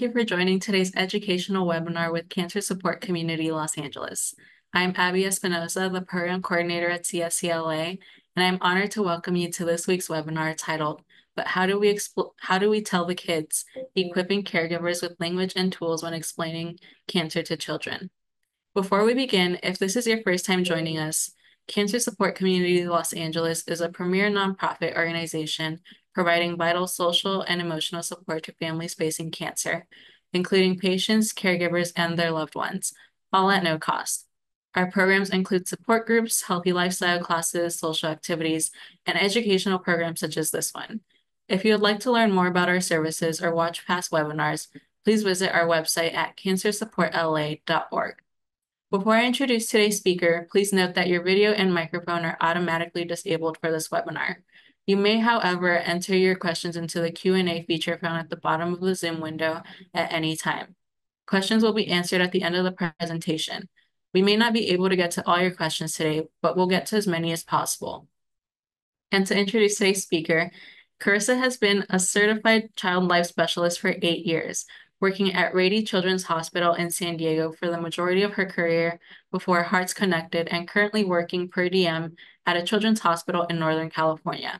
thank you for joining today's educational webinar with Cancer Support Community Los Angeles. I'm Abby Espinosa, the Program Coordinator at CCLS, and I'm honored to welcome you to this week's webinar titled, But How Do We Tell the Kids? Equipping Caregivers with Language and Tools When Explaining Cancer to Children. Before we begin, if this is your first time joining us, Cancer Support Community Los Angeles is a premier nonprofit organization providing vital social and emotional support to families facing cancer, including patients, caregivers, and their loved ones, all at no cost. Our programs include support groups, healthy lifestyle classes, social activities, and educational programs such as this one. If you would like to learn more about our services or watch past webinars, please visit our website at cancersupportla.org. Before I introduce today's speaker, please note that your video and microphone are automatically disabled for this webinar. You may, however, enter your questions into the Q&A feature found at the bottom of the Zoom window at any time. Questions will be answered at the end of the presentation. We may not be able to get to all your questions today, but we'll get to as many as possible. And to introduce today's speaker, Carissa has been a certified child life specialist for 8 years, working at Rady Children's Hospital in San Diego for the majority of her career before Hearts Connected, and currently working Per Diem at a children's hospital in Northern California.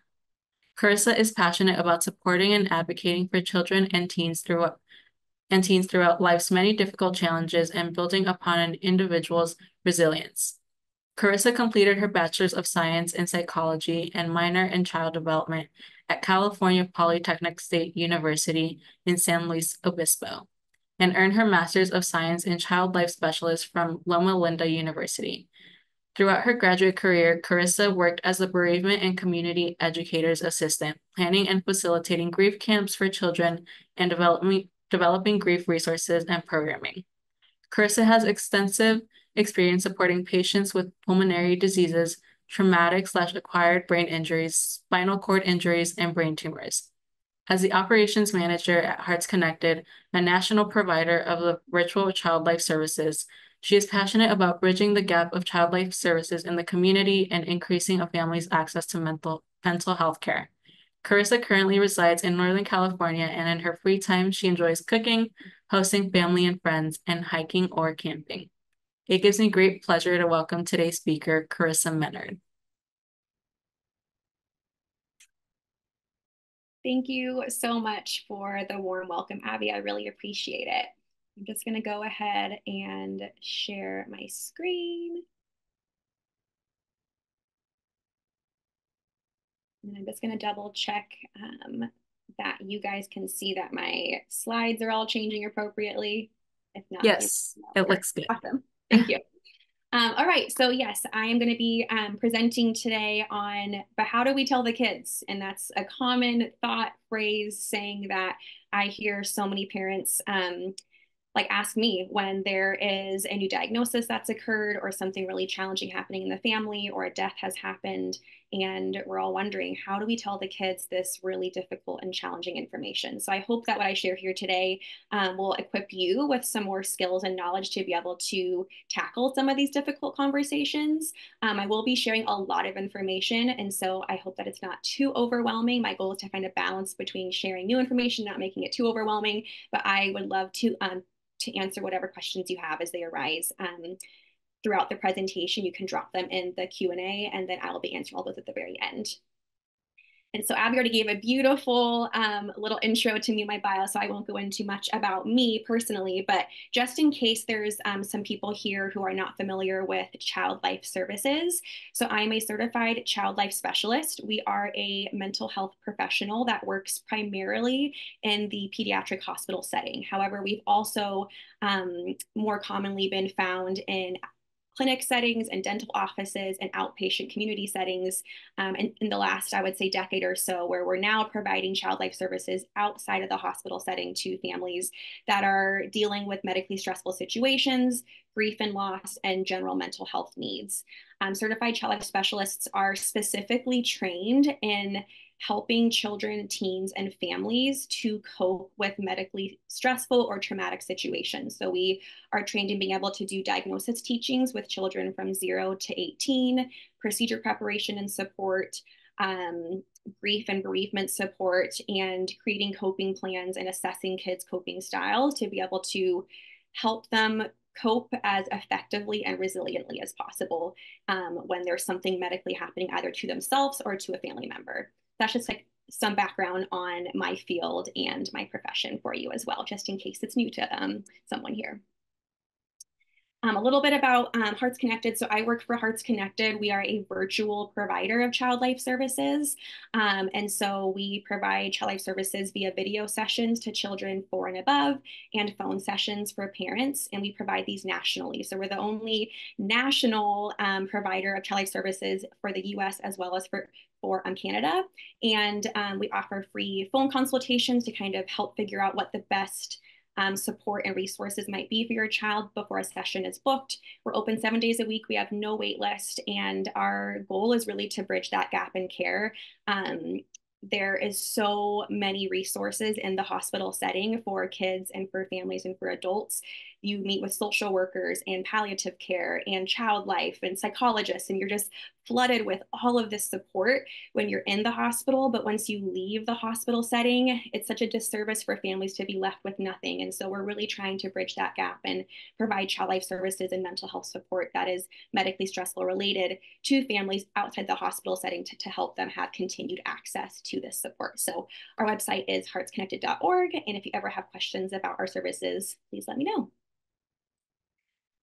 Carissa is passionate about supporting and advocating for children and teens throughout life's many difficult challenges and building upon an individual's resilience. Carissa completed her Bachelors of Science in Psychology and minor in Child Development at California Polytechnic State University in San Luis Obispo, and earned her Masters of Science in Child Life Specialist from Loma Linda University. Throughout her graduate career, Carissa worked as a Bereavement and Community Educator's Assistant, planning and facilitating grief camps for children and developing grief resources and programming. Carissa has extensive experience supporting patients with pulmonary diseases, traumatic/acquired brain injuries, spinal cord injuries, and brain tumors. As the operations manager at Hearts Connected, a national provider of the virtual child life services, she is passionate about bridging the gap of child life services in the community and increasing a family's access to mental health care. Carissa currently resides in Northern California, and in her free time, she enjoys cooking, hosting family and friends, and hiking or camping. It gives me great pleasure to welcome today's speaker, Carissa Menard. Thank you so much for the warm welcome, Abby. I really appreciate it. I'm just going to go ahead and share my screen. And I'm just going to double check that you guys can see that my slides are all changing appropriately. If not, yes, it looks good. Awesome. Thank you. All right, so yes, I am going to be presenting today on, but how do we tell the kids? And that's a common thought phrase saying that I hear so many parents ask me when there is a new diagnosis that's occurred or something really challenging happening in the family or a death has happened. And we're all wondering, how do we tell the kids this really difficult and challenging information? So I hope that what I share here today will equip you with some more skills and knowledge to be able to tackle some of these difficult conversations. I will be sharing a lot of information, and so I hope that it's not too overwhelming. My goal is to find a balance between sharing new information, not making it too overwhelming, but I would love to answer whatever questions you have as they arise. Throughout the presentation, you can drop them in the Q&A, and then I will be answering all those at the very end. And so Abby already gave a beautiful little intro to me, my bio, so I won't go into much about me personally, but just in case there's some people here who are not familiar with child life services. So I'm a certified child life specialist. We are a mental health professional that works primarily in the pediatric hospital setting. However, we've also more commonly been found in clinic settings and dental offices and outpatient community settings in the last, I would say, decade or so, where we're now providing child life services outside of the hospital setting to families that are dealing with medically stressful situations, grief and loss, and general mental health needs. Certified child life specialists are specifically trained in helping children, teens, and families to cope with medically stressful or traumatic situations. So we are trained in being able to do diagnosis teachings with children from 0 to 18, procedure preparation and support, grief and bereavement support and creating coping plans and assessing kids' coping styles to be able to help them cope as effectively and resiliently as possible when there's something medically happening either to themselves or to a family member. That's just like some background on my field and my profession for you as well, just in case it's new to someone here. A little bit about Hearts Connected. So I work for Hearts Connected. We are a virtual provider of child life services. And so we provide child life services via video sessions to children 4 and above and phone sessions for parents. And we provide these nationally. So we're the only national provider of child life services for the US as well as for Canada. And we offer free phone consultations to kind of help figure out what the best support and resources might be for your child before a session is booked. We're open 7 days a week. We have no wait list. And our goal is really to bridge that gap in care. There is so many resources in the hospital setting for kids and for families and for adults. You meet with social workers and palliative care and child life and psychologists, and you're just flooded with all of this support when you're in the hospital. But once you leave the hospital setting, it's such a disservice for families to be left with nothing. And so we're really trying to bridge that gap and provide child life services and mental health support that is medically stressful related to families outside the hospital setting to help them have continued access to this support. So our website is heartsconnected.org. And if you ever have questions about our services, please let me know.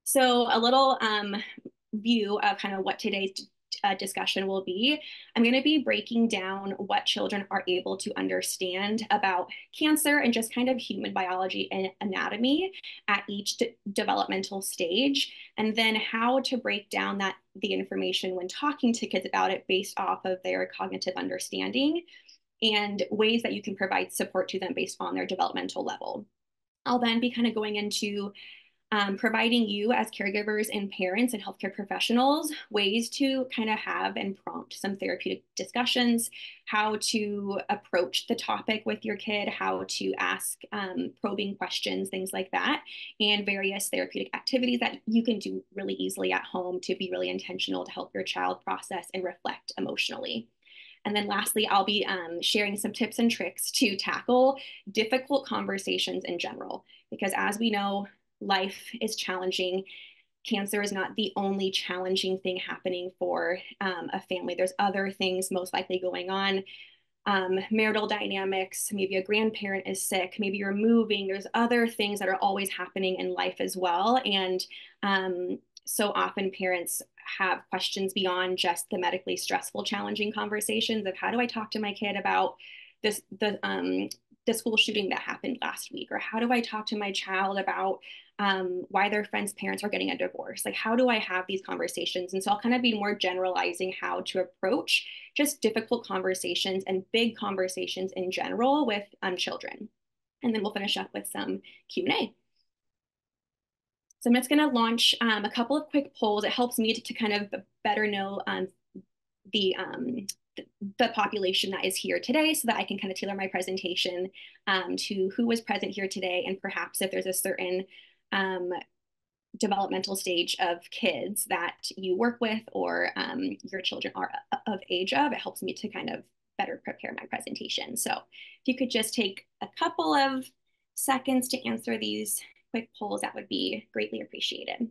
So a little view of kind of what today's discussion will be. I'm going to be breaking down what children are able to understand about cancer and just kind of human biology and anatomy at each developmental stage, and then how to break down the information when talking to kids about it based off of their cognitive understanding and ways that you can provide support to them based on their developmental level. I'll then be kind of going into providing you as caregivers and parents and healthcare professionals ways to kind of have and prompt some therapeutic discussions, how to approach the topic with your kid, how to ask probing questions, things like that, and various therapeutic activities that you can do really easily at home to be really intentional to help your child process and reflect emotionally. And then lastly, I'll be sharing some tips and tricks to tackle difficult conversations in general, because as we know, life is challenging. Cancer is not the only challenging thing happening for a family. There's other things most likely going on. Marital dynamics, maybe a grandparent is sick, maybe you're moving. There's other things that are always happening in life as well. And so often parents have questions beyond just the medically stressful, challenging conversations of how do I talk to my kid about the school shooting that happened last week, or how do I talk to my child about why their friend's parents are getting a divorce? Like, how do I have these conversations? And so I'll kind of be more generalizing how to approach just difficult conversations and big conversations in general with children. And then we'll finish up with some Q&A. So I'm just going to launch a couple of quick polls. It helps me to kind of better know the population that is here today so that I can kind of tailor my presentation to who was present here today, and perhaps if there's a certain developmental stage of kids that you work with or your children are of age of, it helps me to kind of better prepare my presentation. So if you could just take a couple of seconds to answer these quick polls, that would be greatly appreciated.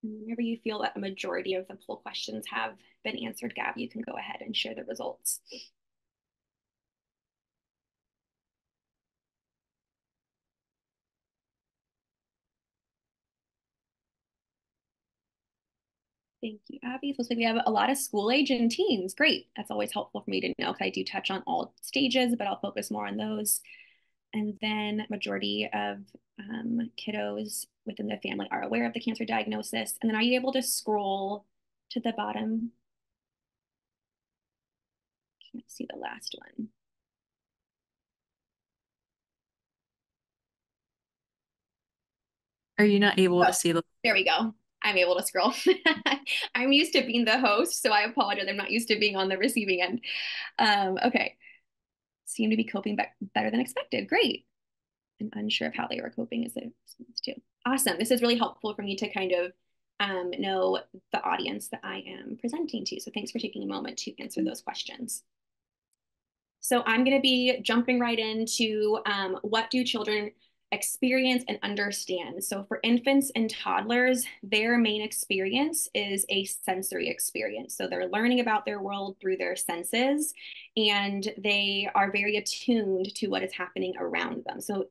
Whenever you feel that a majority of the poll questions have been answered, Gab, you can go ahead and share the results. Thank you, Abby. So it looks like we have a lot of school age and teens. Great. That's always helpful for me to know because I do touch on all stages, but I'll focus more on those. And then majority of kiddos within the family are aware of the cancer diagnosis. And then are you able to scroll to the bottom? Can't see the last one. Are you not able to see the? There we go. I'm able to scroll. I'm used to being the host, so I apologize. I'm not used to being on the receiving end. Okay. Seem to be coping better than expected. Great. I'm unsure of how they were coping as a response too. Awesome. This is really helpful for me to kind of know the audience that I am presenting to. So thanks for taking a moment to answer those questions. So I'm going to be jumping right into what do children experience and understand. So for infants and toddlers, their main experience is a sensory experience. So they're learning about their world through their senses, and they are very attuned to what is happening around them. So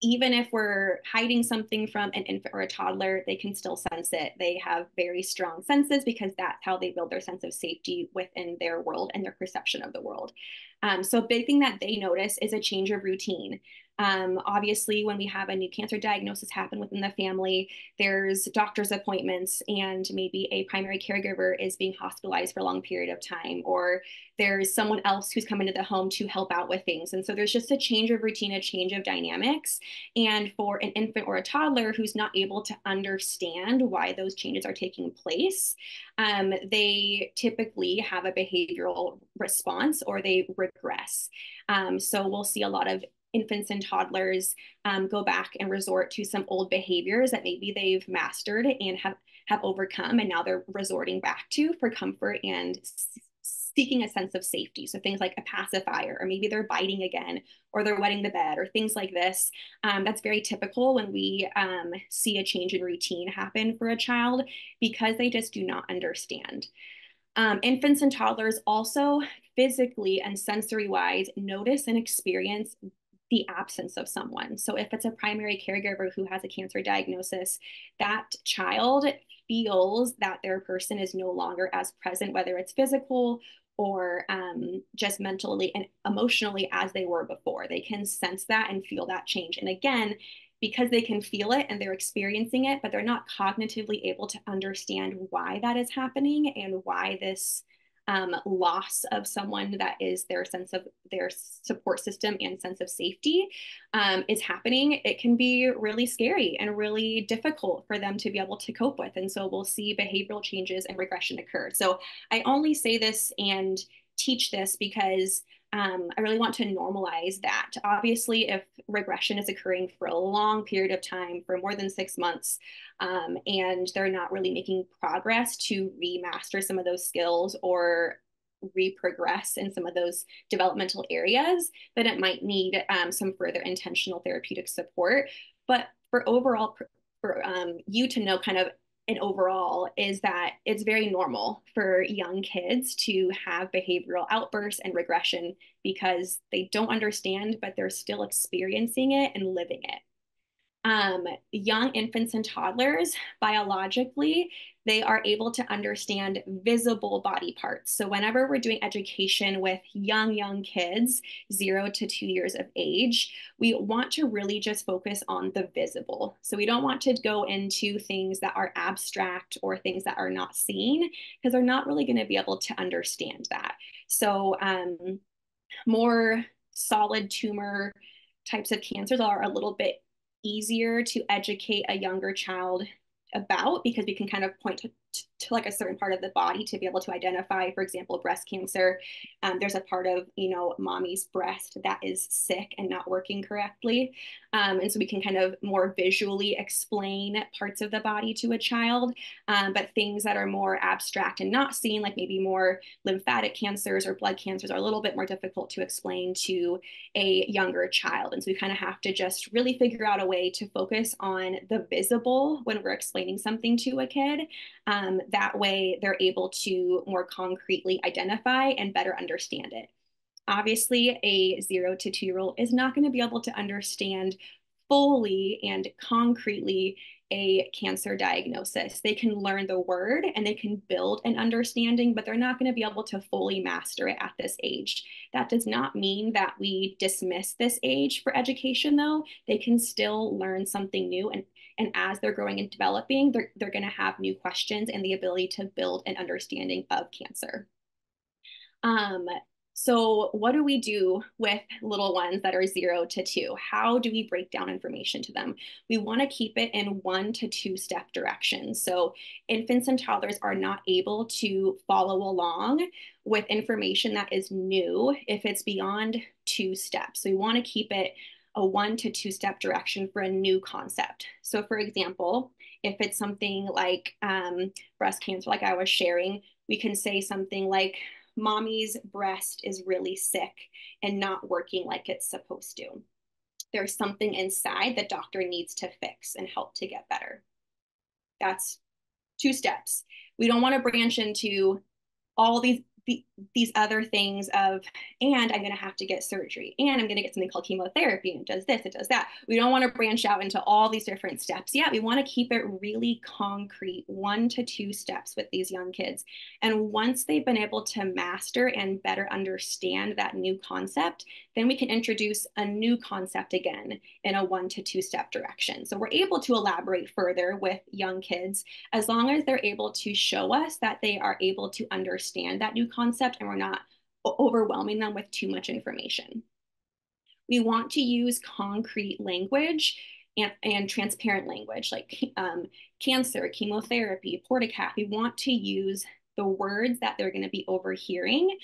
even if we're hiding something from an infant or a toddler, they can still sense it. They have very strong senses because that's how they build their sense of safety within their world and their perception of the world. So a big thing that they notice is a change of routine. Obviously, when we have a new cancer diagnosis happen within the family, there's doctor's appointments, and maybe a primary caregiver is being hospitalized for a long period of time, or there's someone else who's come into the home to help out with things. And so there's just a change of routine, a change of dynamics. And for an infant or a toddler who's not able to understand why those changes are taking place, they typically have a behavioral response or they regress. So we'll see a lot of infants and toddlers go back and resort to some old behaviors that maybe they've mastered and have overcome, and now they're resorting back to for comfort and seeking a sense of safety. So things like a pacifier, or maybe they're biting again, or they're wetting the bed, or things like this. That's very typical when we see a change in routine happen for a child because they just do not understand. Infants and toddlers also physically and sensory wise notice and experience the absence of someone. So if it's a primary caregiver who has a cancer diagnosis, that child feels that their person is no longer as present, whether it's physical or just mentally and emotionally as they were before. They can sense that and feel that change. And again, because they can feel it and they're experiencing it, but they're not cognitively able to understand why that is happening and why this loss of someone that is their sense of their support system and sense of safety is happening, it can be really scary and really difficult for them to be able to cope with. And so we'll see behavioral changes and regression occur. So I only say this and teach this because I really want to normalize that. Obviously, if regression is occurring for a long period of time, for more than 6 months, and they're not really making progress to remaster some of those skills or reprogress in some of those developmental areas, then it might need some further intentional therapeutic support. But for overall, for you to know kind of and overall is that it's very normal for young kids to have behavioral outbursts and regression because they don't understand, but they're still experiencing it and living it. Young infants and toddlers, biologically, they are able to understand visible body parts. So whenever we're doing education with young kids, 0 to 2 years of age, we want to really just focus on the visible. So we don't want to go into things that are abstract or things that are not seen because they're not really going to be able to understand that. So more solid tumor types of cancers are a little bit easier to educate a younger child about because we can kind of point to like a certain part of the body to be able to identify, for example, breast cancer. There's a part of, mommy's breast that is sick and not working correctly. And so we can kind of more visually explain parts of the body to a child. But things that are more abstract and not seen, like maybe more lymphatic cancers or blood cancers, are a little bit more difficult to explain to a younger child. And so we kind of have to just really figure out a way to focus on the visible when we're explaining something to a kid. That way they're able to more concretely identify and better understand it. Obviously, a 0 to 2-year-old is not going to be able to understand fully and concretely a cancer diagnosis. They can learn the word and they can build an understanding, but they're not going to be able to fully master it at this age. That does not mean that we dismiss this age for education, though. They can still learn something new, and as they're growing and developing, they're going to have new questions and the ability to build an understanding of cancer. So what do we do with little ones that are 0 to 2? How do we break down information to them? We want to keep it in 1 to 2 step directions. So infants and toddlers are not able to follow along with information that is new if it's beyond 2 steps. So we want to keep it a 1 to 2 step direction for a new concept. So for example, if it's something like breast cancer, like I was sharing, we can say something like, mommy's breast is really sick and not working like it's supposed to. There's something inside the doctor needs to fix and help to get better. That's 2 steps. We don't want to branch into all these other things of, and I'm going to have to get surgery, and I'm going to get something called chemotherapy, and it does this, it does that. We don't want to branch out into all these different steps. Yeah, we want to keep it really concrete, 1 to 2 steps with these young kids. And once they've been able to master and better understand that new concept, then we can introduce a new concept again in a 1 to 2 step direction. So we're able to elaborate further with young kids as long as they're able to show us that they are able to understand that new concept and we're not overwhelming them with too much information. We want to use concrete language and transparent language like cancer, chemotherapy, portacat. We want to use the words that they're going to be overhearing.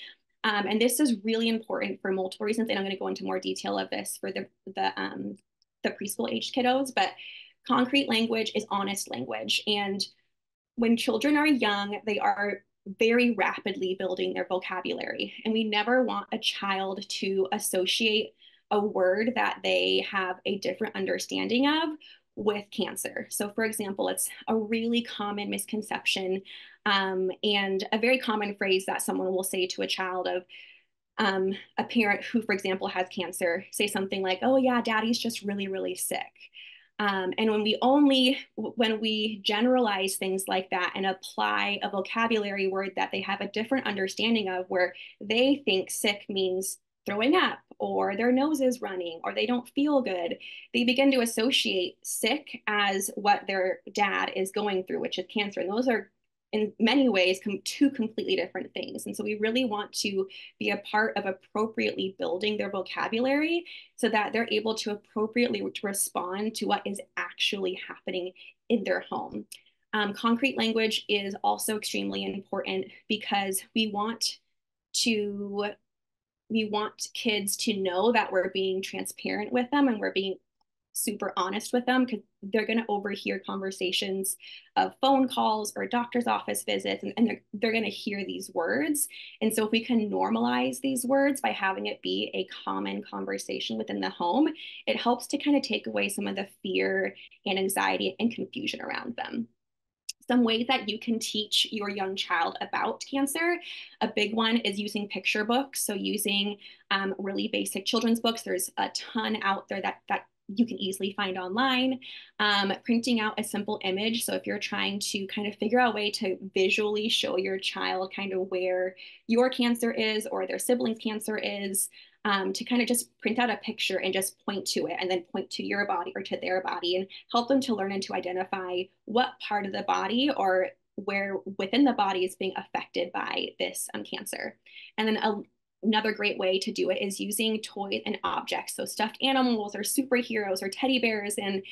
And this is really important for multiple reasons. And I'm going to go into more detail of this for the preschool aged kiddos, but concrete language is honest language. And when children are young, they are very rapidly building their vocabulary. And we never want a child to associate a word that they have a different understanding of with cancer. So, for example, it's a really common misconception and a very common phrase that someone will say to a child of a parent who, for example, has cancer, say something like, oh, yeah, daddy's just really, really sick. And when we generalize things like that and apply a vocabulary word that they have a different understanding of, where they think sick means throwing up or their nose is running or they don't feel good, they begin to associate sick as what their dad is going through, which is cancer. And those are in many ways two completely different things. And so we really want to be a part of appropriately building their vocabulary so that they're able to appropriately respond to what is actually happening in their home. Concrete language is also extremely important because we want kids to know that we're being transparent with them and we're being super honest with them, because they're going to overhear conversations of phone calls or doctor's office visits, and they're going to hear these words. And so if we can normalize these words by having it be a common conversation within the home, it helps to kind of take away some of the fear and anxiety and confusion around them. Some ways that you can teach your young child about cancer. A big one is using picture books. So using really basic children's books. There's a ton out there that you can easily find online. Printing out a simple image. So if you're trying to kind of figure out a way to visually show your child kind of where your cancer is or their sibling's cancer is, to kind of just print out a picture and just point to it and then point to your body or to their body and help them to learn and to identify what part of the body or where within the body is being affected by this cancer. And then another great way to do it is using toys and objects. So stuffed animals or superheroes or teddy bears, and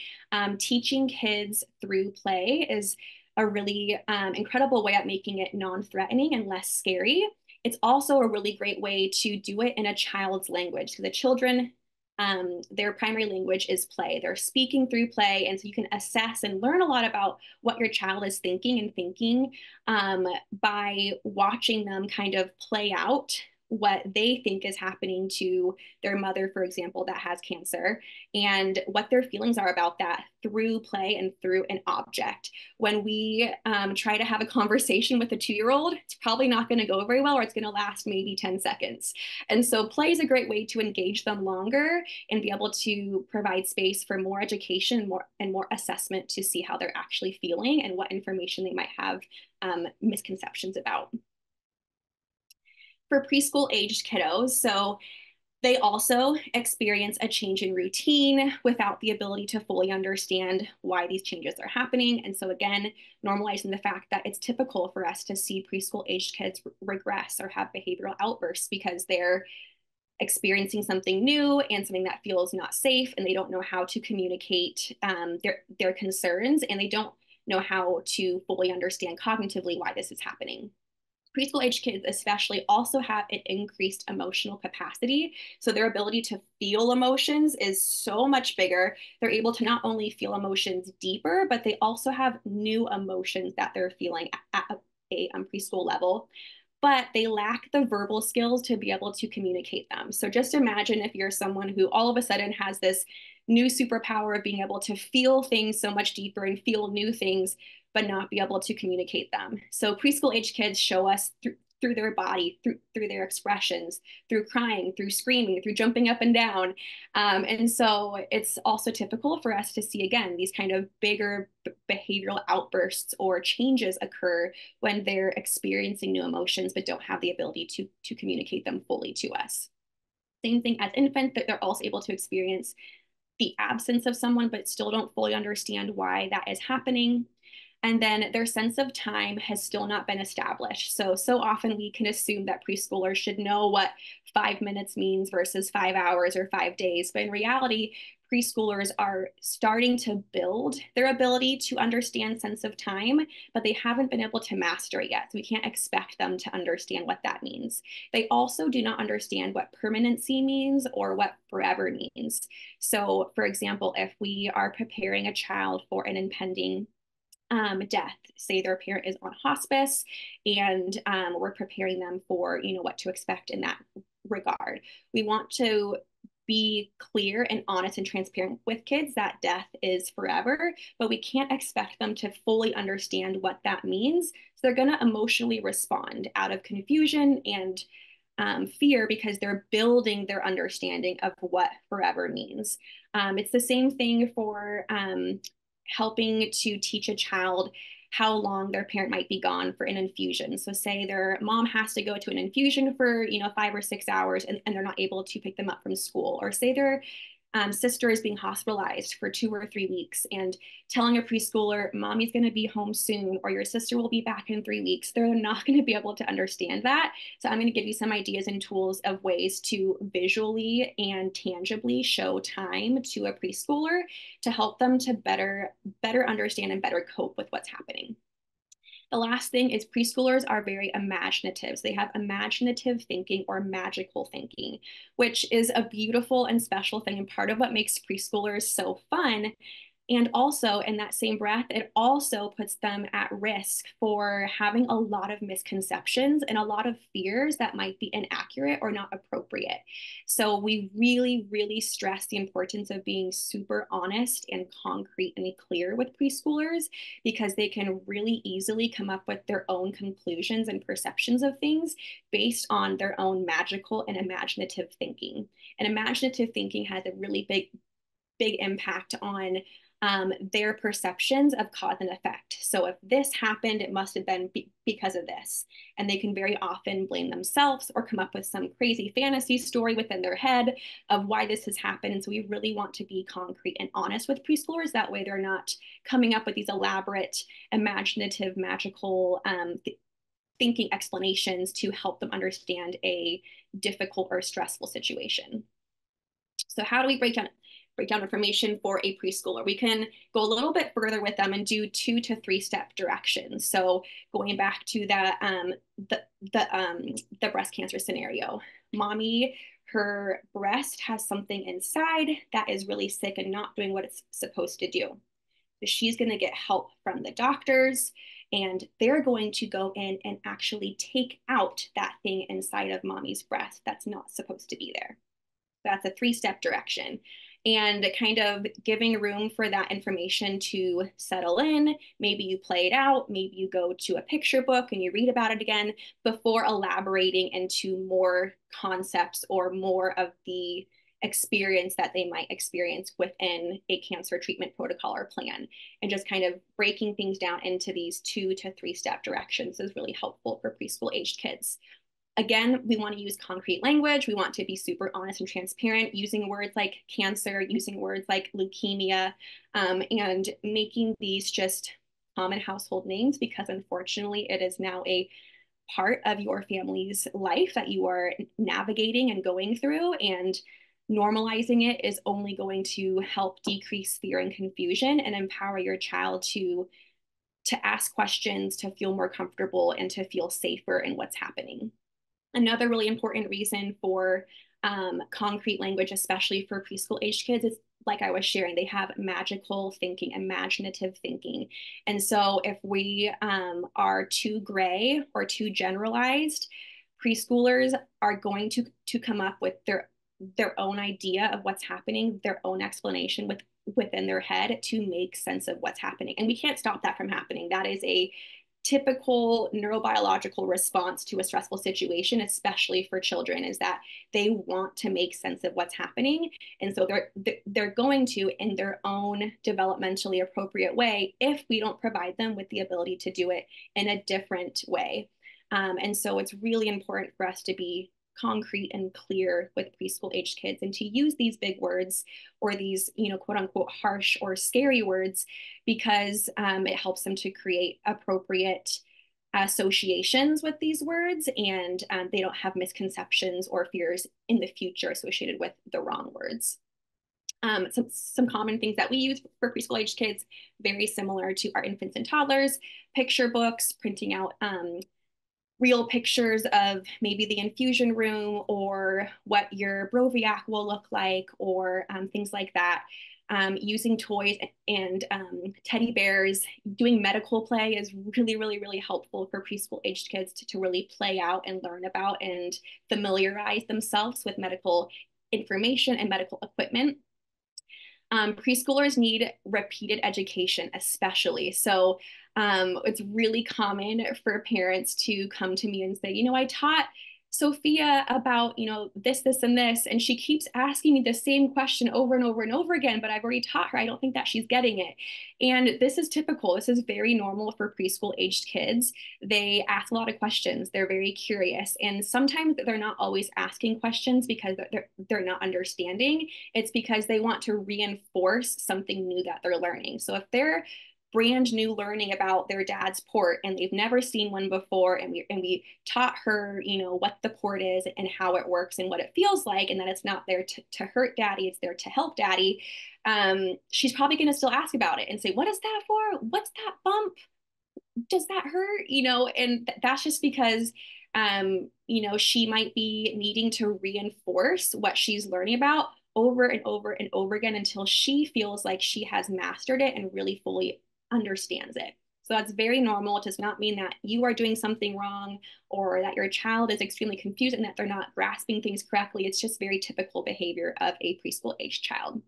teaching kids through play is a really incredible way at making it non-threatening and less scary. It's also a really great way to do it in a child's language. So the children, their primary language is play. They're speaking through play. And so you can assess and learn a lot about what your child is thinking by watching them kind of play out what they think is happening to their mother, for example, that has cancer, and what their feelings are about that through play and through an object. When we try to have a conversation with a 2-year-old, it's probably not going to go very well, or it's going to last maybe 10 seconds. And so play is a great way to engage them longer and be able to provide space for more education and more assessment to see how they're actually feeling and what information they might have misconceptions about. For preschool aged kiddos, so They also experience a change in routine without the ability to fully understand why these changes are happening. And so, again, normalizing the fact that it's typical for us to see preschool aged kids regress or have behavioral outbursts because they're experiencing something new and something that feels not safe, and they don't know how to communicate their concerns, and they don't know how to fully understand cognitively why this is happening. Preschool age kids especially also have an increased emotional capacity. So their ability to feel emotions is so much bigger. They're able to not only feel emotions deeper, but they also have new emotions that they're feeling at a preschool level. But they lack the verbal skills to be able to communicate them. So just imagine if you're someone who all of a sudden has this new superpower of being able to feel things so much deeper and feel new things, but not be able to communicate them. So preschool age kids show us through their body, through their expressions, through crying, through screaming, through jumping up and down. And so it's also typical for us to see, again, these kind of bigger behavioral outbursts or changes occur when they're experiencing new emotions, but don't have the ability to communicate them fully to us. Same thing as infants, that they're also able to experience the absence of someone, but still don't fully understand why that is happening. And then their sense of time has still not been established. So often we can assume that preschoolers should know what 5 minutes means versus 5 hours or 5 days. But in reality, preschoolers are starting to build their ability to understand sense of time, but they haven't been able to master it yet. So we can't expect them to understand what that means. They also do not understand what permanency means or what forever means. So, for example, if we are preparing a child for an impending death, say their parent is on hospice, and we're preparing them for, what to expect in that regard. We want to be clear and honest and transparent with kids that death is forever, but we can't expect them to fully understand what that means. So they're going to emotionally respond out of confusion and fear because they're building their understanding of what forever means. It's the same thing for helping to teach a child how long their parent might be gone for an infusion. So say their mom has to go to an infusion for, 5 or 6 hours, and they're not able to pick them up from school. Or say their sister is being hospitalized for 2 or 3 weeks, and telling a preschooler, mommy's going to be home soon, or your sister will be back in 3 weeks. They're not going to be able to understand that. So I'm going to give you some ideas and tools of ways to visually and tangibly show time to a preschooler to help them to better understand and better cope with what's happening. The last thing is preschoolers are very imaginative. So they have imaginative thinking or magical thinking, which is a beautiful and special thing, and part of what makes preschoolers so fun. And also, in that same breath, it also puts them at risk for having a lot of misconceptions and a lot of fears that might be inaccurate or not appropriate. So, we really, really stress the importance of being super honest and concrete and clear with preschoolers, because they can really easily come up with their own conclusions and perceptions of things based on their own magical and imaginative thinking. And imaginative thinking has a really big impact on their perceptions of cause and effect. So if this happened, it must have been because of this. And they can very often blame themselves or come up with some crazy fantasy story within their head of why this has happened. And so we really want to be concrete and honest with preschoolers. That way they're not coming up with these elaborate, imaginative, magical thinking explanations to help them understand a difficult or stressful situation. So how do we break down information for a preschooler? We can go a little bit further with them and do 2 to 3 step directions. So going back to the breast cancer scenario, mommy, her breast has something inside that is really sick and not doing what it's supposed to do. So she's going to get help from the doctors, and they're going to go in and actually take out that thing inside of mommy's breast that's not supposed to be there. That's a 3 step direction. And kind of giving room for that information to settle in. Maybe you play it out, maybe you go to a picture book and you read about it again before elaborating into more concepts or more of the experience that they might experience within a cancer treatment protocol or plan. And just kind of breaking things down into these 2 to 3 step directions is really helpful for preschool aged kids. Again, we want to use concrete language. We want to be super honest and transparent, using words like cancer, using words like leukemia, and making these just common household names, because unfortunately it is now a part of your family's life that you are navigating and going through, and normalizing it is only going to help decrease fear and confusion and empower your child to ask questions, to feel more comfortable, and to feel safer in what's happening. Another really important reason for concrete language, especially for preschool age kids, is like I was sharing, they have magical thinking, imaginative thinking. And so if we are too gray or too generalized, preschoolers are going to come up with their own idea of what's happening, their own explanation within their head to make sense of what's happening. And we can't stop that from happening. That is a typical neurobiological response to a stressful situation, especially for children, is that they want to make sense of what's happening. And so they're going to, in their own developmentally appropriate way, if we don't provide them with the ability to do it in a different way. And so it's really important for us to be concrete and clear with preschool aged kids, and to use these big words or these, quote unquote, harsh or scary words, because it helps them to create appropriate associations with these words, and they don't have misconceptions or fears in the future associated with the wrong words. Some common things that we use for preschool aged kids, very similar to our infants and toddlers: picture books, printing out real pictures of maybe the infusion room or what your Broviac will look like, or things like that. Using toys and teddy bears. Doing medical play is really, really, really helpful for preschool aged kids to really play out and learn about and familiarize themselves with medical information and medical equipment. Preschoolers need repeated education, especially. So it's really common for parents to come to me and say, I taught Sophia about, this, and this, and she keeps asking me the same question over and over and over again, but I've already taught her. I don't think that she's getting it. And this is typical. This is very normal for preschool aged kids. They ask a lot of questions. They're very curious. And sometimes they're not always asking questions because they're not understanding. It's because they want to reinforce something new that they're learning. So if they're brand new learning about their dad's port and they've never seen one before, and we taught her what the port is and how it works and what it feels like, and that it's not there to hurt daddy, it's there to help daddy, she's probably going to still ask about it and say, what is that for? What's that bump? Does that hurt? And that's just because she might be needing to reinforce what she's learning about over and over and over again until she feels like she has mastered it and really fully understands it. So that's very normal. It does not mean that you are doing something wrong or that your child is extremely confused and that they're not grasping things correctly. It's just very typical behavior of a preschool age child.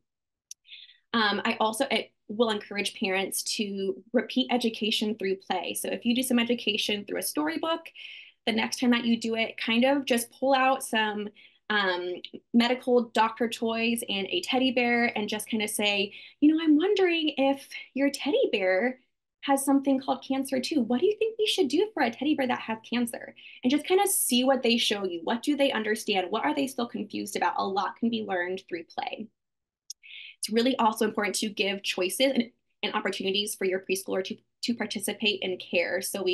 I will encourage parents to repeat education through play. So if you do some education through a storybook, the next time that you do it, kind of just pull out some medical doctor toys and a teddy bear and just kind of say, I'm wondering if your teddy bear has something called cancer too. What do you think we should do for a teddy bear that has cancer? And just kind of see what they show you. What do they understand? What are they still confused about? A lot can be learned through play. It's really also important to give choices and opportunities for your preschooler to participate in care. So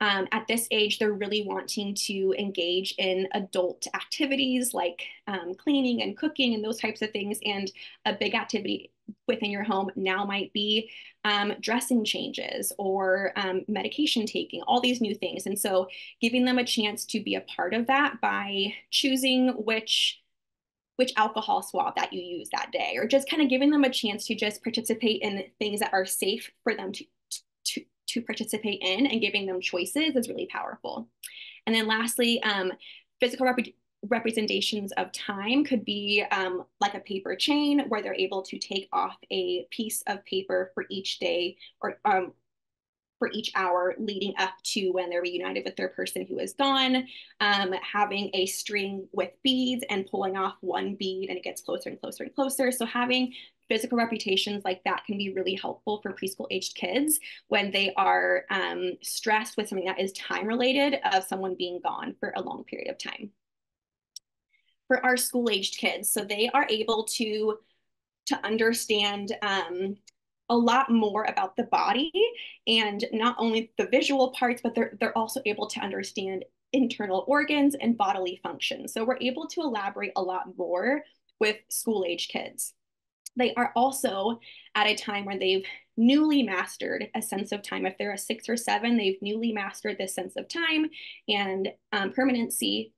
at this age, they're really wanting to engage in adult activities like cleaning and cooking and those types of things. And a big activity within your home now might be dressing changes or medication taking, all these new things. And so giving them a chance to be a part of that by choosing which alcohol swab that you use that day, or just kind of giving them a chance to just participate in things that are safe for them to participate in, and giving them choices is really powerful. And then lastly, physical representations of time could be like a paper chain where they're able to take off a piece of paper for each day or for each hour leading up to when they're reunited with their person who is gone, having a string with beads and pulling off one bead and it gets closer and closer and closer. So having physical reputations like that can be really helpful for preschool aged kids when they are stressed with something that is time related of someone being gone for a long period of time. For our school aged kids, so they are able to understand a lot more about the body, and not only the visual parts, but they're also able to understand internal organs and bodily functions. So we're able to elaborate a lot more with school age kids. They are also at a time where they've newly mastered a sense of time. If they're a 6 or 7, they've newly mastered this sense of time and permanency.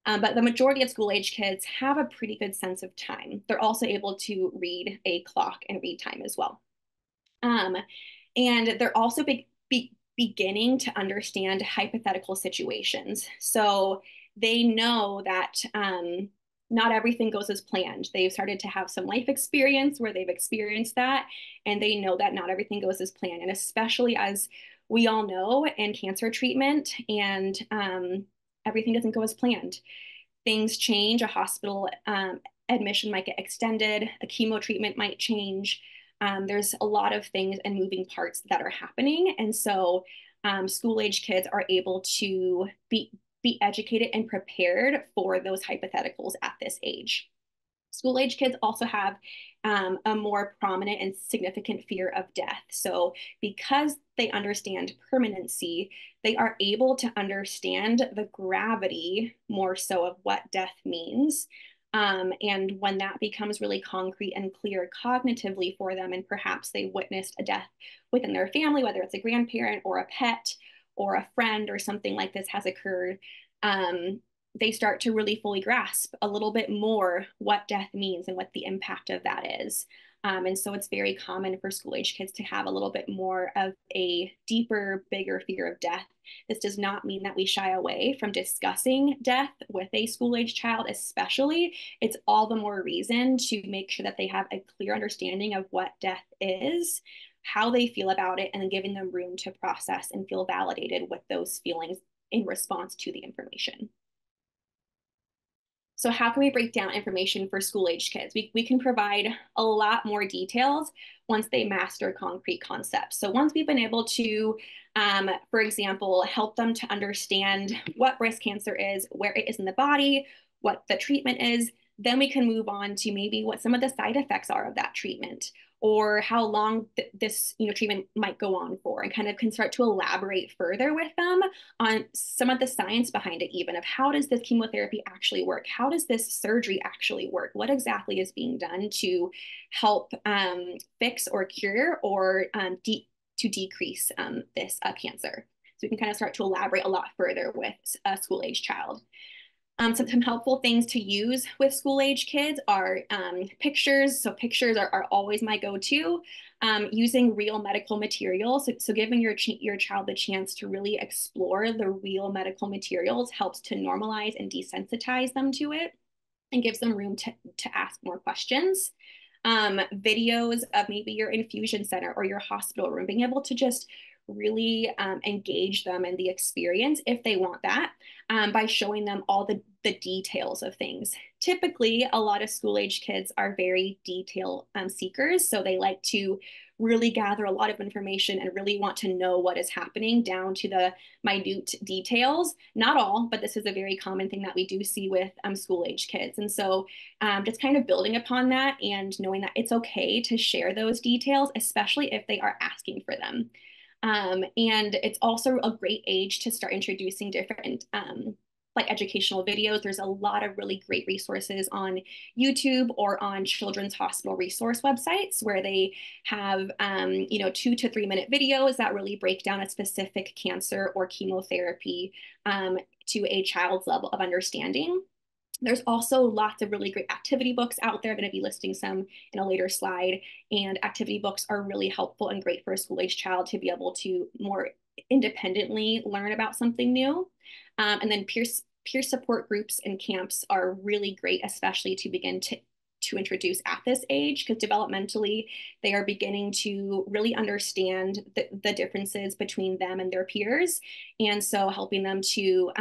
But the majority of school age kids have a pretty good sense of time. They're also able to read a clock and read time as well. And they're also beginning to understand hypothetical situations. So they know that not everything goes as planned. They've started to have some life experience where they've experienced that, and they know that not everything goes as planned. And especially as we all know in cancer treatment, and everything doesn't go as planned. Things change, a hospital admission might get extended, a chemo treatment might change. There's a lot of things and moving parts that are happening. And so school age kids are able to be educated and prepared for those hypotheticals at this age. School age kids also have a more prominent and significant fear of death. So because they understand permanency, they are able to understand the gravity more so of what death means. And when that becomes really concrete and clear cognitively for them, and perhaps they witnessed a death within their family, whether it's a grandparent or a pet or a friend or something like this has occurred, they start to really fully grasp a little bit more what death means and what the impact of that is. And so it's very common for school age kids to have a little bit more of a deeper, bigger fear of death. This does not mean that we shy away from discussing death with a school age child, especially. It's all the more reason to make sure that they have a clear understanding of what death is, how they feel about it, and then giving them room to process and feel validated with those feelings in response to the information. So how can we break down information for school age kids? We can provide a lot more details once they master concrete concepts. So once we've been able to, for example, help them to understand what breast cancer is, where it is in the body, what the treatment is, then we can move on to maybe what some of the side effects are of that treatment, or how long this treatment might go on for, and kind of can start to elaborate further with them on some of the science behind it, even of how does this chemotherapy actually work? How does this surgery actually work? What exactly is being done to help fix or cure or to decrease this cancer? So we can kind of start to elaborate a lot further with a school age child. Some helpful things to use with school age kids are pictures. So pictures are always my go-to. Using real medical materials. So giving your child the chance to really explore the real medical materials helps to normalize and desensitize them to it and gives them room to ask more questions. Videos of maybe your infusion center or your hospital room, being able to just really engage them in the experience if they want that, by showing them all the details of things. Typically, a lot of school age kids are very detail seekers. So they like to really gather a lot of information and really want to know what is happening down to the minute details. Not all, but this is a very common thing that we do see with school age kids. And so just kind of building upon that and knowing that it's okay to share those details, especially if they are asking for them. And it's also a great age to start introducing different like educational videos. There's a lot of really great resources on YouTube or on children's hospital resource websites where they have 2 to 3 minute videos that really break down a specific cancer or chemotherapy to a child's level of understanding. There's also lots of really great activity books out there. I'm going to be listing some in a later slide. And activity books are really helpful and great for a school age child to be able to more independently learn about something new. And then peer support groups and camps are really great, especially to begin to introduce at this age, because developmentally they are beginning to really understand the differences between them and their peers. And so helping them to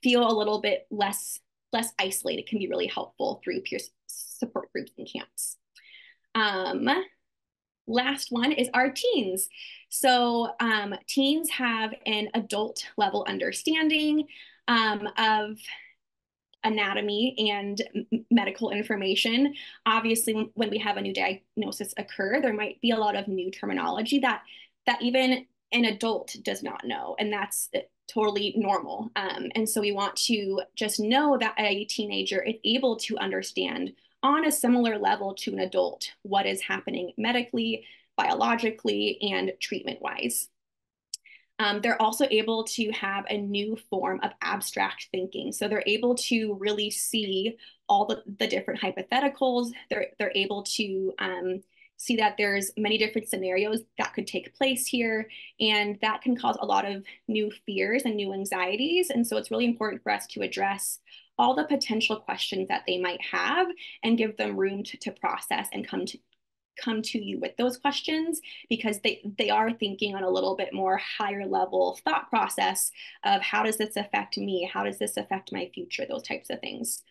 feel a little bit less isolated can be really helpful through peer support groups and camps. Um, Last one is our teens. So teens have an adult level understanding of anatomy and medical information. Obviously, when we have a new diagnosis occur, there might be a lot of new terminology that even an adult does not know, and that's totally normal. And so we want to just know that a teenager is able to understand on a similar level to an adult what is happening medically, biologically, and treatment wise. They're also able to have a new form of abstract thinking. So they're able to really see all the different hypotheticals. They're able to see that there's many different scenarios that could take place here, and that can cause a lot of new fears and new anxieties. And so it's really important for us to address all the potential questions that they might have and give them room to process and come to you with those questions, because they are thinking on a little bit more higher level thought process of how does this affect me, how does this affect my future, those types of things.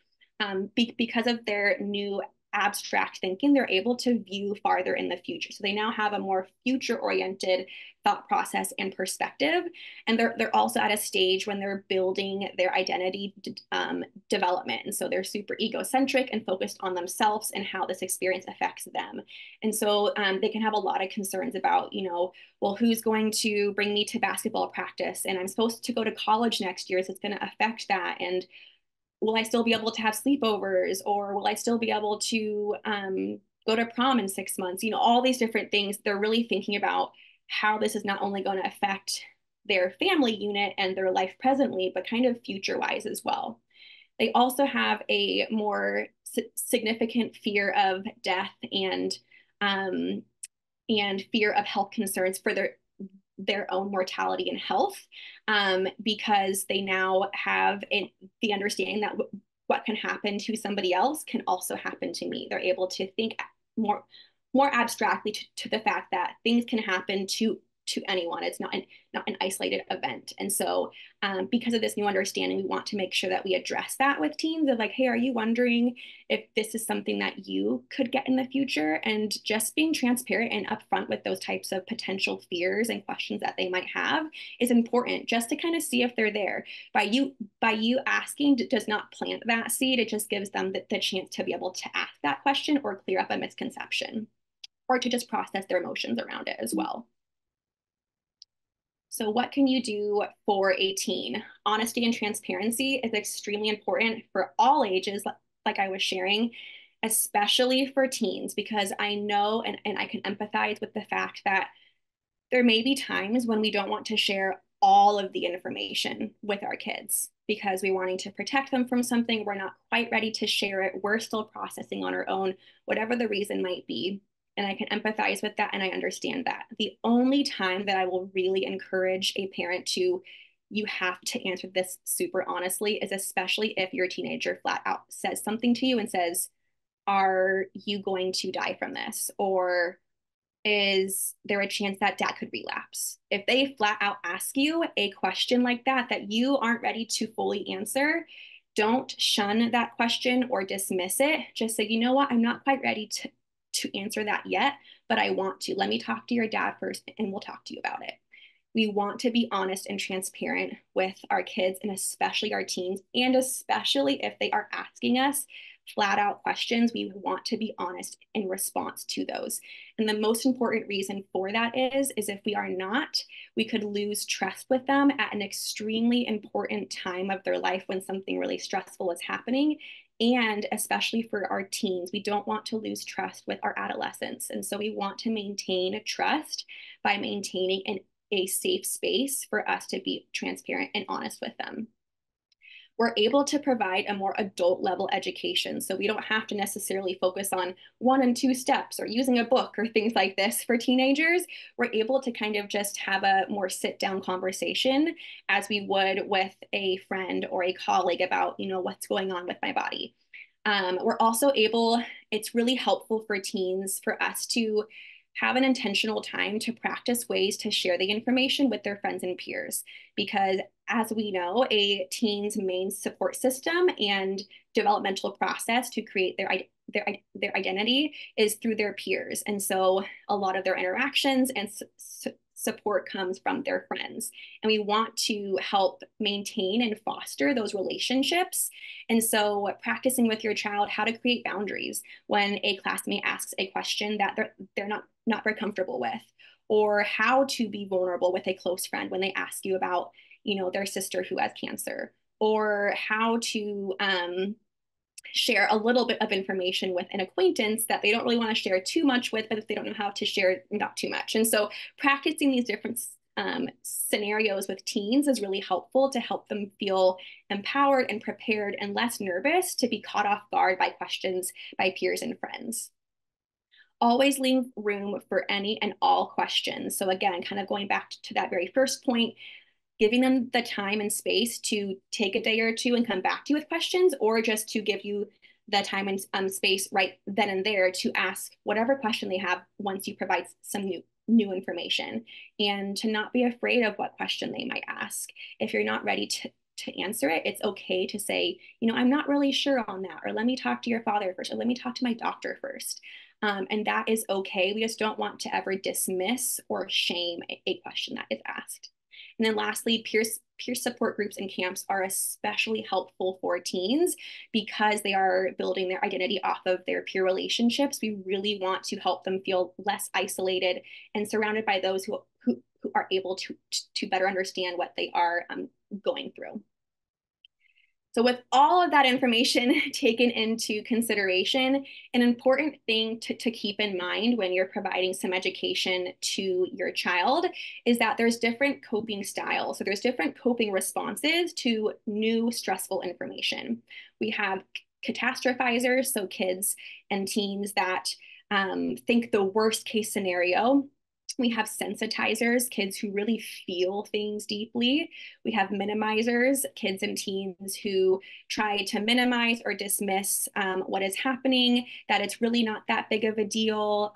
Because of their new abstract thinking, they're able to view farther in the future. So they now have a more future oriented thought process and perspective. And they're also at a stage when they're building their identity development. And so they're super egocentric and focused on themselves and how this experience affects them. And so they can have a lot of concerns about, well, who's going to bring me to basketball practice? And I'm supposed to go to college next year, so it's going to affect that. And will I still be able to have sleepovers, or will I still be able to go to prom in 6 months? All these different things. They're really thinking about how this is not only going to affect their family unit and their life presently, but kind of future wise as well. They also have a more significant fear of death um, and fear of health concerns for their own mortality and health, because they now have the understanding that what can happen to somebody else can also happen to me. They're able to think more abstractly to the fact that things can happen to anyone. It's not an isolated event. And so because of this new understanding, we want to make sure that we address that with teens of like, hey, are you wondering if this is something that you could get in the future? And just being transparent and upfront with those types of potential fears and questions that they might have is important, just to kind of see if they're there. By you asking does not plant that seed. It just gives them the chance to be able to ask that question or clear up a misconception, or to just process their emotions around it as well. So what can you do for a teen? Honesty and transparency is extremely important for all ages, like I was sharing, especially for teens, because I know and I can empathize with the fact that there may be times when we don't want to share all of the information with our kids because we're wanting to protect them from something. We're not quite ready to share it. We're still processing on our own, whatever the reason might be. And I can empathize with that, and I understand that. The only time that I will really encourage a parent to, you have to answer this super honestly, is especially if your teenager flat out says something to you and says, are you going to die from this? Or is there a chance that dad could relapse? If they flat out ask you a question like that you aren't ready to fully answer, don't shun that question or dismiss it. Just say, you know what, I'm not quite ready to answer that yet, but I want to. Let me talk to your dad first and we'll talk to you about it. We want to be honest and transparent with our kids, and especially our teens, and especially if they are asking us flat out questions, we want to be honest in response to those. And the most important reason for that is if we are not, we could lose trust with them at an extremely important time of their life when something really stressful is happening. And especially for our teens, we don't want to lose trust with our adolescents. And so we want to maintain trust by maintaining a safe space for us to be transparent and honest with them. We're able to provide a more adult level education. So we don't have to necessarily focus on 1 and 2 steps or using a book or things like this for teenagers. We're able to kind of just have a more sit down conversation as we would with a friend or a colleague about, what's going on with my body. We're also able, it's really helpful for teens for us to have an intentional time to practice ways to share the information with their friends and peers. Because as we know, a teen's main support system and developmental process to create their identity is through their peers. And so a lot of their interactions and support comes from their friends. And we want to help maintain and foster those relationships. And so practicing with your child how to create boundaries when a classmate asks a question that they're not very comfortable with, or how to be vulnerable with a close friend when they ask you about, their sister who has cancer, or how to share a little bit of information with an acquaintance that they don't really want to share too much with, but if they don't know how to share not too much. And so practicing these different scenarios with teens is really helpful to help them feel empowered and prepared and less nervous to be caught off guard by questions by peers and friends. Always leave room for any and all questions. So again, kind of going back to that very first point, giving them the time and space to take a day or two and come back to you with questions, or just to give you the time and space right then and there to ask whatever question they have once you provide some new information, and to not be afraid of what question they might ask. If you're not ready to answer it, it's okay to say, I'm not really sure on that, or let me talk to your father first, or let me talk to my doctor first. And that is okay. We just don't want to ever dismiss or shame a question that is asked. And then lastly, peer support groups and camps are especially helpful for teens because they are building their identity off of their peer relationships. We really want to help them feel less isolated and surrounded by those who are able to better understand what they are going through. So with all of that information taken into consideration, an important thing to keep in mind when you're providing some education to your child is that there's different coping styles. So there's different coping responses to new stressful information. We have catastrophizers, so kids and teens that think the worst case scenario. We have sensitizers, kids who really feel things deeply. We have minimizers, kids and teens who try to minimize or dismiss what is happening, that it's really not that big of a deal.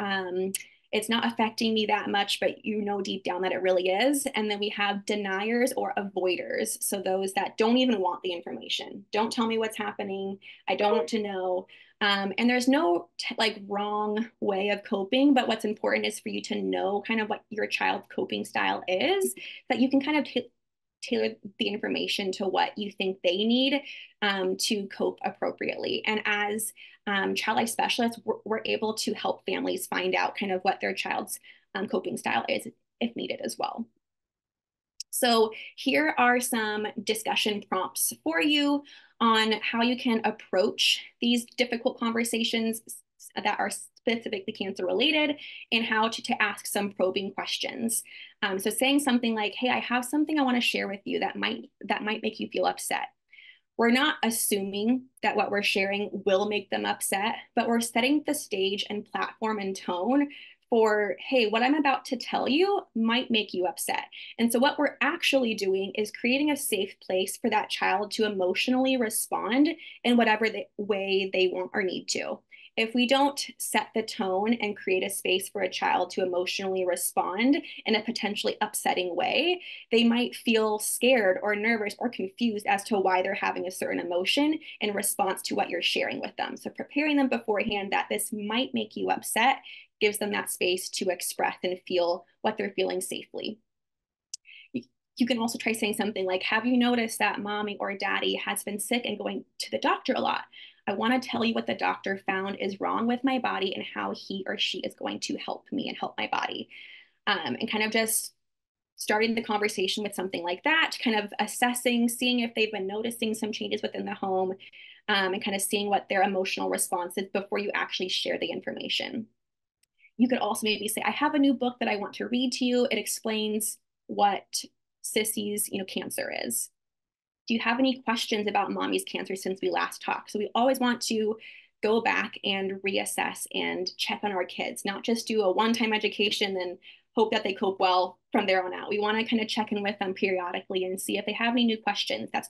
It's not affecting me that much, but deep down that it really is. And then we have deniers or avoiders. So those that don't even want the information. Don't tell me what's happening. I don't want to know. And there's no wrong way of coping, but what's important is for you to know kind of what your child's coping style is, that you can kind of tailor the information to what you think they need to cope appropriately. And as child life specialists, we're able to help families find out kind of what their child's coping style is if needed as well. So here are some discussion prompts for you on how you can approach these difficult conversations that are specifically cancer related, and how to ask some probing questions. So saying something like, hey, I have something I want to share with you that might make you feel upset. We're not assuming that what we're sharing will make them upset, but we're setting the stage and platform and tone for, hey, what I'm about to tell you might make you upset. And so what we're actually doing is creating a safe place for that child to emotionally respond in whatever way they want or need to. If we don't set the tone and create a space for a child to emotionally respond in a potentially upsetting way, they might feel scared or nervous or confused as to why they're having a certain emotion in response to what you're sharing with them. So preparing them beforehand that this might make you upset gives them that space to express and feel what they're feeling safely. You can also try saying something like, have you noticed that mommy or daddy has been sick and going to the doctor a lot? I want to tell you what the doctor found is wrong with my body and how he or she is going to help me and help my body. And kind of just starting the conversation with something like that, kind of assessing, seeing if they've been noticing some changes within the home, and kind of seeing what their emotional response is before you actually share the information. You could also maybe say, I have a new book that I want to read to you. It explains what Sissy's cancer is. Do you have any questions about mommy's cancer since we last talked? So we always want to go back and reassess and check on our kids, not just do a one-time education and hope that they cope well from there on out. We want to kind of check in with them periodically and see if they have any new questions. That's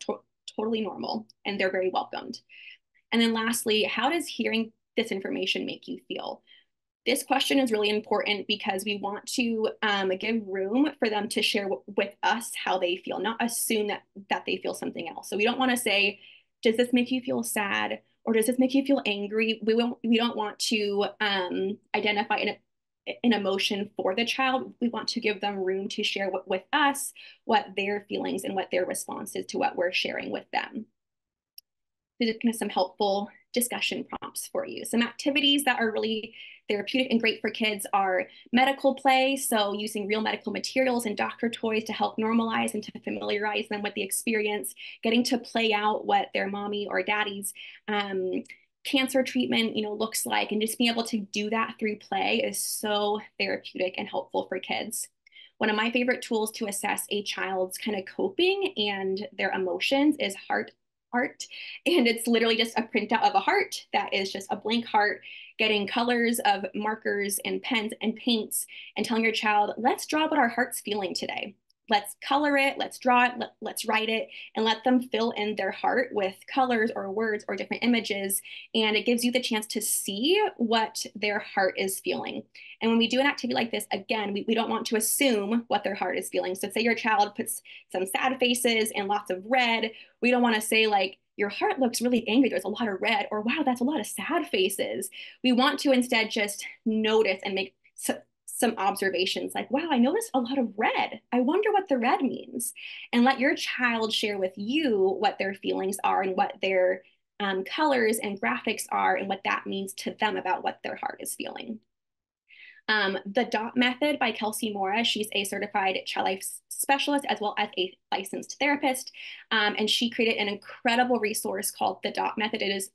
totally normal, and they're very welcomed. And then lastly, how does hearing this information make you feel? This question is really important because we want to give room for them to share with us how they feel, not assume that they feel something else. So we don't want to say, does this make you feel sad? Or does this make you feel angry? We don't want to identify an emotion for the child. We want to give them room to share with us what their feelings and what their response is to what we're sharing with them. These are kind of some helpful discussion prompts for you. Some activities that are really therapeutic and great for kids are medical play. So using real medical materials and doctor toys to help normalize and to familiarize them with the experience, getting to play out what their mommy or daddy's cancer treatment, looks like, and just being able to do that through play is so therapeutic and helpful for kids. One of my favorite tools to assess a child's kind of coping and their emotions is heart art. And it's literally just a printout of a heart that is just a blank heart, getting colors of markers and pens and paints and telling your child, let's draw what our heart's feeling today. Let's color it, let's draw it, let's write it, and let them fill in their heart with colors or words or different images. And it gives you the chance to see what their heart is feeling. And when we do an activity like this, again, we don't want to assume what their heart is feeling. So say your child puts some sad faces and lots of red. We don't want to say like, your heart looks really angry, there's a lot of red, or wow, that's a lot of sad faces. We want to instead just notice and make some observations like, wow, I noticed a lot of red. I wonder what the red means. And let your child share with you what their feelings are and what their colors and graphics are and what that means to them about what their heart is feeling. The DOT method by Kelsey Mora. She's a certified child life specialist as well as a licensed therapist. And she created an incredible resource called the DOT method. It is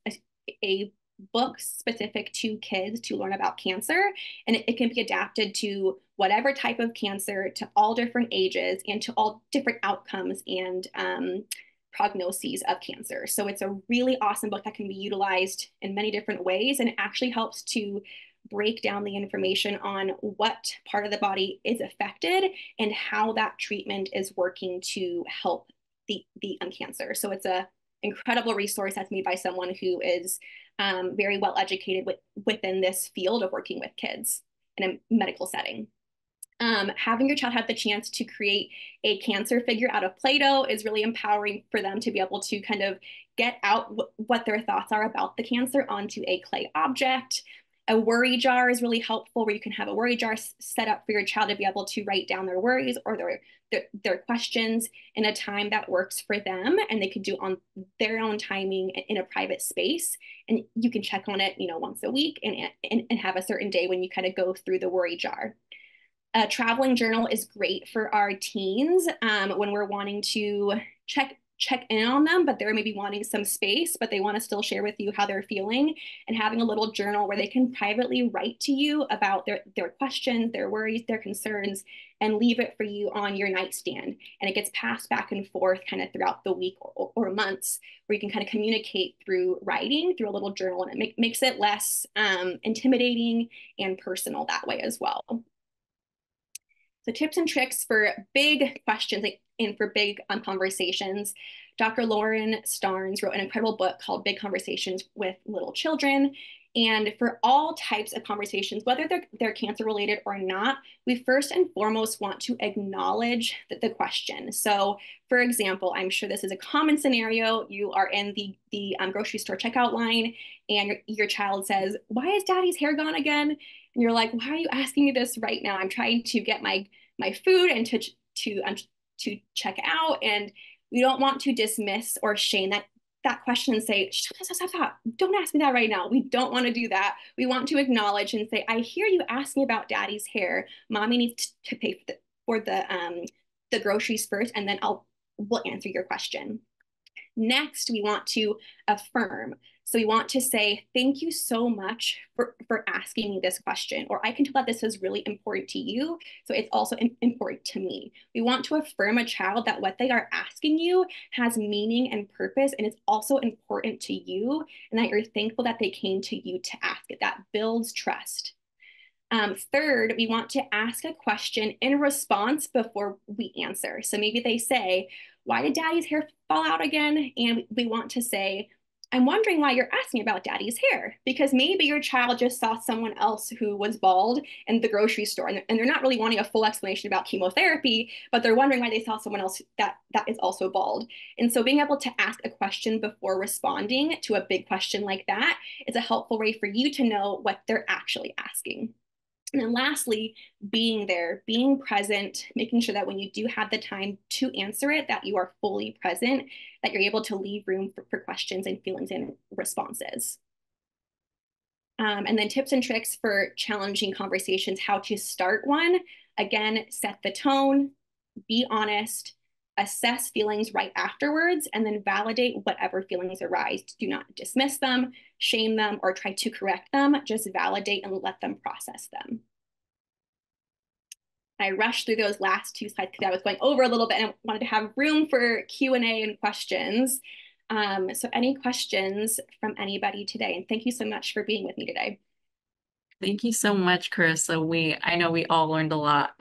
a book specific to kids to learn about cancer, and it can be adapted to whatever type of cancer, to all different ages, and to all different outcomes and prognoses of cancer. So it's a really awesome book that can be utilized in many different ways, and it actually helps to break down the information on what part of the body is affected and how that treatment is working to help the cancer. So it's a incredible resource that's made by someone who is very well educated within this field of working with kids in a medical setting. Having your child have the chance to create a cancer figure out of Play-Doh is really empowering for them to be able to kind of get out what their thoughts are about the cancer onto a clay object. A worry jar is really helpful, where you can have a worry jar set up for your child to be able to write down their worries or their questions in a time that works for them, and they could do on their own timing in a private space. And you can check on it, once a week, and have a certain day when you kind of go through the worry jar. A traveling journal is great for our teens when we're wanting to check in on them, but they're maybe wanting some space, but they want to still share with you how they're feeling, and having a little journal where they can privately write to you about their questions, their worries, their concerns, and leave it for you on your nightstand. And it gets passed back and forth kind of throughout the week or months, where you can kind of communicate through writing, through a little journal, and it makes it less intimidating and personal that way as well. So tips and tricks for big questions and for big conversations. Dr. Lauren Starnes wrote an incredible book called Big Conversations with Little Children. And for all types of conversations, whether they're cancer related or not, we first and foremost want to acknowledge the question. So for example, I'm sure this is a common scenario. You are in the grocery store checkout line, and your child says, "Why is daddy's hair gone again?" And you're like, "Why are you asking me this right now? I'm trying to get my food and to check out." And we don't want to dismiss or shame that question and say, "Stop, don't ask me that right now." We don't want to do that. We want to acknowledge and say, "I hear you asking about daddy's hair. Mommy needs to pay for the groceries first, and then we'll answer your question." Next, we want to affirm. So we want to say, "Thank you so much for asking me this question," or "I can tell that this is really important to you, so it's also important to me." We want to affirm a child that what they are asking you has meaning and purpose, and it's also important to you, and that you're thankful that they came to you to ask it. That builds trust. Third, we want to ask a question in response before we answer. So maybe they say, "Why did daddy's hair fall out again?" And we want to say, I'm wondering why you're asking about daddy's hair, because maybe your child just saw someone else who was bald in the grocery store, and they're not really wanting a full explanation about chemotherapy, but they're wondering why they saw someone else that is also bald. And so being able to ask a question before responding to a big question like that is a helpful way for you to know what they're actually asking. And then lastly, being there, being present, making sure that when you do have the time to answer it, that you are fully present, that you're able to leave room for questions and feelings and responses. And then tips and tricks for challenging conversations, how to start one. Again, set the tone, be honest, assess feelings right afterwards, and then validate whatever feelings arise. Do not dismiss them, shame them, or try to correct them. Just validate and let them process them. I rushed through those last two slides because I was going over a little bit and I wanted to have room for Q&A and questions. So any questions from anybody today? And thank you so much for being with me today. Thank you so much, Carissa. I know we all learned a lot.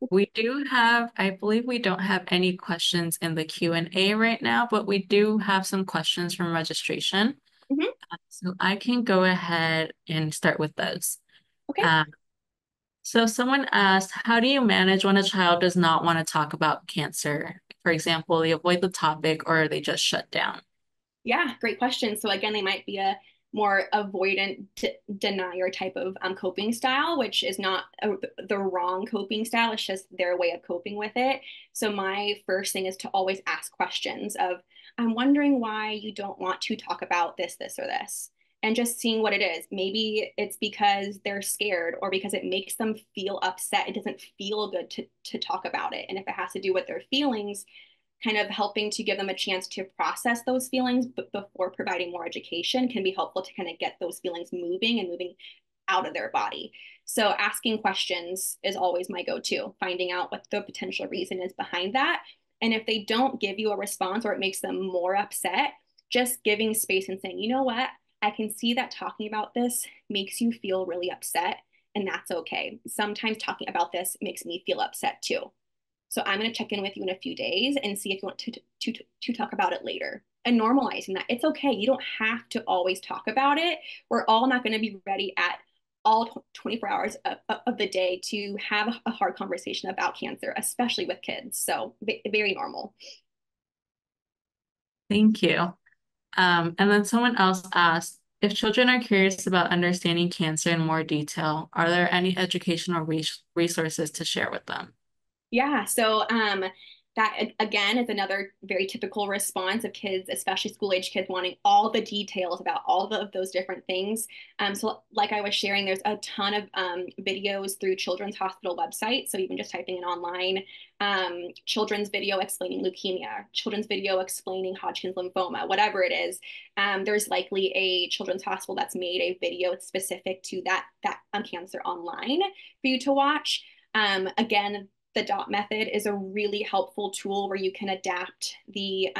We do have, I believe we don't have any questions in the Q&A right now, but we do have some questions from registration. Mhm. So I can go ahead and start with those. Okay. Um, so someone asked, how do you manage when a child does not want to talk about cancer? For example, they avoid the topic or they just shut down. Yeah, great question. So again, they might be a more avoidant denier type of coping style, which is not the wrong coping style. It's just their way of coping with it. So my first thing is to always ask questions of, I'm wondering why you don't want to talk about this, this, or this. And just seeing what it is. Maybe it's because they're scared or because it makes them feel upset. It doesn't feel good to talk about it. And if it has to do with their feelings, kind of helping to give them a chance to process those feelings before providing more education can be helpful to kind of get those feelings moving and moving out of their body. So asking questions is always my go-to, finding out what the potential reason is behind that. And if they don't give you a response or it makes them more upset, just giving space and saying, you know what, I can see that talking about this makes you feel really upset, and that's okay. Sometimes talking about this makes me feel upset too. So I'm going to check in with you in a few days and see if you want to talk about it later, and normalizing that it's okay. You don't have to always talk about it. We're all not going to be ready at all 24 hours of the day to have a hard conversation about cancer, especially with kids. So very normal. Thank you. And then someone else asked, if children are curious about understanding cancer in more detail, are there any educational resources to share with them? Yeah, so that again is another very typical response of kids, especially school age kids, wanting all the details about all of those different things. So like I was sharing, there's a ton of videos through Children's Hospital website. So even just typing in online, children's video explaining leukemia, children's video explaining Hodgkin's lymphoma, whatever it is. There's likely a children's hospital that's made a video specific to that cancer online for you to watch. Again, the DOT method is a really helpful tool where you can adapt the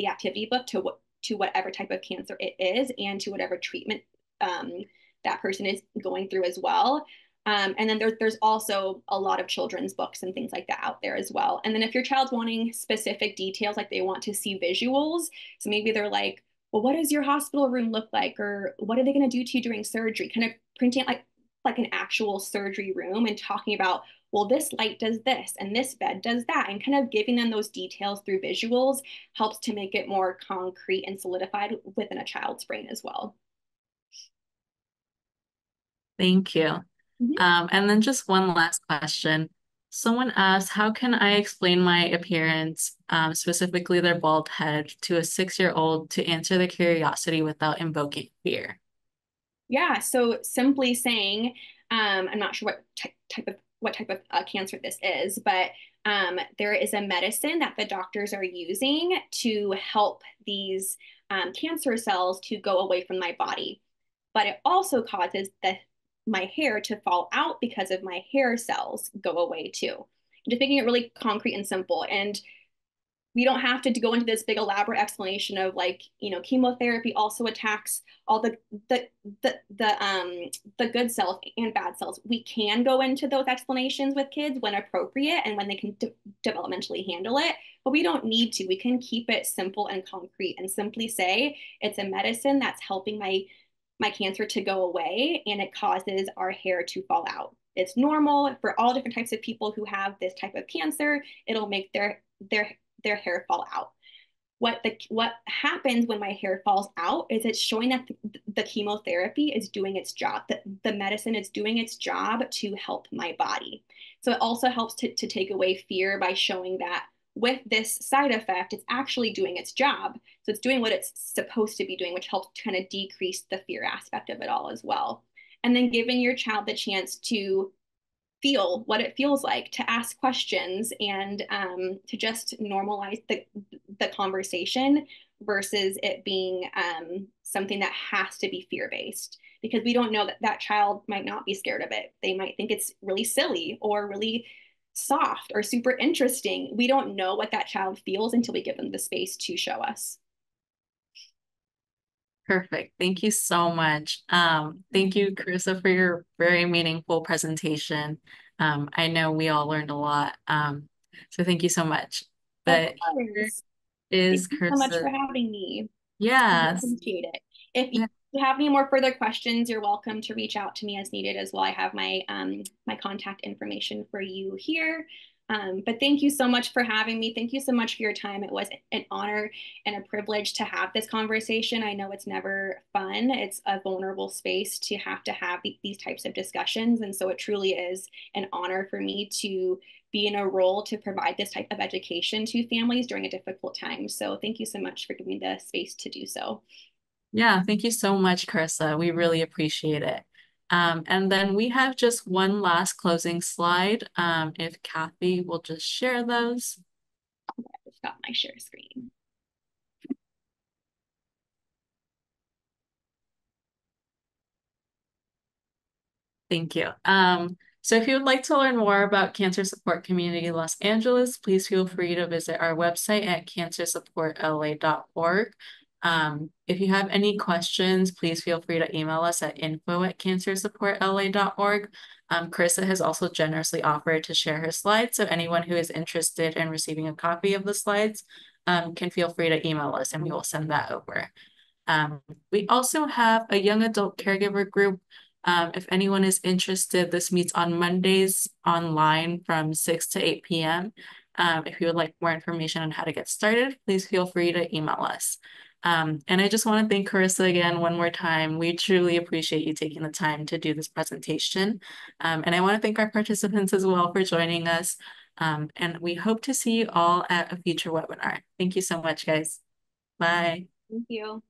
activity book to whatever type of cancer it is and to whatever treatment that person is going through as well. And then there's also a lot of children's books and things like that out there as well. And then if your child's wanting specific details, like they want to see visuals, so maybe they're like, well, what does your hospital room look like? Or what are they going to do to you during surgery? Kind of printing like an actual surgery room and talking about, well, this light does this and this bed does that, and kind of giving them those details through visuals helps to make it more concrete and solidified within a child's brain as well. Thank you. Mhm. And then just one last question. Someone asked, how can I explain my appearance, specifically their bald head, to a 6-year-old to answer their curiosity without invoking fear? Yeah, so simply saying, I'm not sure what type of cancer this is, but there is a medicine that the doctors are using to help these cancer cells to go away from my body. But it also causes my hair to fall out because of my hair cells go away too. Just making it really concrete and simple. And we don't have to go into this big elaborate explanation of like, chemotherapy also attacks all the the good cells and bad cells. We can go into those explanations with kids when appropriate and when they can developmentally handle it, but we don't need to. We can keep it simple and concrete and simply say it's a medicine that's helping my cancer to go away, and it causes our hair to fall out. It's normal for all different types of people who have this type of cancer. It'll make their hair fall out. What happens when my hair falls out is it's showing that the chemotherapy is doing its job, that the medicine is doing its job to help my body. So it also helps to take away fear by showing that with this side effect, it's actually doing its job. So it's doing what it's supposed to be doing, which helps kind of decrease the fear aspect of it all as well. And then giving your child the chance to feel what it feels like, to ask questions, and to just normalize the conversation versus it being something that has to be fear-based, because we don't know that that child might not be scared of it. They might think it's really silly or really soft or super interesting. We don't know what that child feels until we give them the space to show us. Perfect. Thank you so much. Thank you, Carissa, for your very meaningful presentation. I know we all learned a lot. So thank you so much. Of But here course. is Thank you so much for Carissa. having me. I Yes. appreciate it. If Yeah. you have any more further questions, you're welcome to reach out to me as needed as well. I have my contact information for you here. But thank you so much for having me. Thank you so much for your time. It was an honor and a privilege to have this conversation. I know it's never fun. It's a vulnerable space to have these types of discussions. And so it truly is an honor for me to be in a role to provide this type of education to families during a difficult time. So thank you so much for giving me the space to do so. Yeah, thank you so much, Carissa. We really appreciate it. And then we have just one last closing slide. If Kathy will just share those. I just got my share screen. Thank you. So if you would like to learn more about Cancer Support Community Los Angeles, please feel free to visit our website at cancersupportla.org. If you have any questions, please feel free to email us at info@cancersupportla.org. Carissa has also generously offered to share her slides, so anyone who is interested in receiving a copy of the slides can feel free to email us and we will send that over. We also have a young adult caregiver group. If anyone is interested, this meets on Mondays online from 6 to 8 p.m. If you would like more information on how to get started, please feel free to email us. And I just want to thank Carissa again one more time. We truly appreciate you taking the time to do this presentation. And I want to thank our participants as well for joining us. And we hope to see you all at a future webinar. Thank you so much, guys. Bye. Thank you.